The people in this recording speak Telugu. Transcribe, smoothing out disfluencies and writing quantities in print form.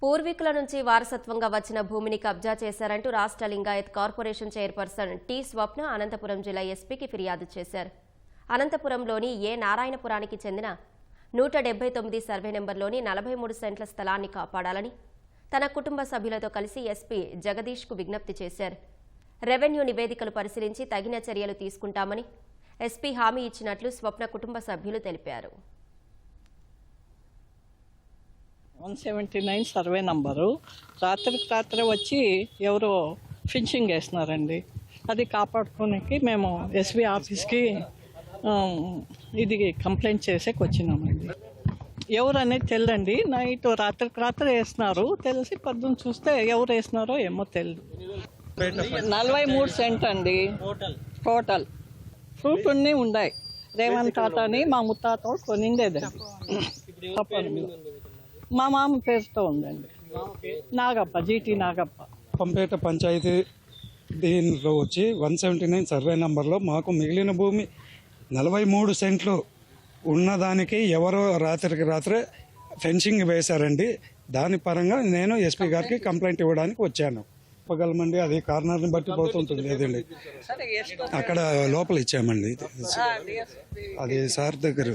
పూర్వీకుల నుంచి వారసత్వంగా వచ్చిన భూమిని కబ్జా చేశారంటూ రాష్ట్ర లింగాయత్ కార్పొరేషన్ చైర్పర్సన్ టి స్వప్న అనంతపురం జిల్లా ఎస్పీకి ఫిర్యాదు చేశారు. అనంతపురంలోని నారాయణపురానికి చెందిన 179 సర్వే నెంబర్లోని 43 సెంట్ల స్థలాన్ని కాపాడాలని తన కుటుంబ సభ్యులతో కలిసి ఎస్పీ జగదీష్కు విజ్ఞప్తి చేశారు. రెవెన్యూ నివేదికలు పరిశీలించి తగిన చర్యలు తీసుకుంటామని ఎస్పీ హామీ ఇచ్చినట్లు స్వప్న కుటుంబ సభ్యులు తెలిపారు. 179 సర్వే నంబరు రాత్రి వచ్చి ఎవరో ఫినిషింగ్ వేస్తున్నారండి. అది కాపాడుకోనికి మేము ఎస్బీ ఆఫీస్కి ఇది కంప్లైంట్ చేసేకి వచ్చినామండి. ఎవరు అనేది తెలియదండి. నైట్ రాత్రి వేస్తున్నారు. తెలిసి పొద్దున్న చూస్తే ఎవరు వేస్తున్నారో ఏమో తెలియదు. 43 సెంట్ అండి టోటల్. ఫ్రూట్ అన్నీ ఉన్నాయి. రేవంత్ తాత అని మా ముత్తాత కొనిండేది. మా మామ పేరుతో ఉందండి. నాగప్ప, జీటీ నాగప్ప. పంపేట పంచాయతీ దీనిలో వచ్చి 179 సర్వే నంబర్లో మాకు మిగిలిన భూమి 43 సెంట్లు ఉన్నదానికి ఎవరో రాత్రే ఫెన్సింగ్ వేశారండి. దాని పరంగా నేను ఎస్పీ గారికి కంప్లైంట్ ఇవ్వడానికి వచ్చాను. చెప్పగలమండి, అది కార్నర్ని బట్టి పోతుంటుంది. లేదండి, అక్కడ లోపల ఇచ్చామండి. అది సార్ దగ్గర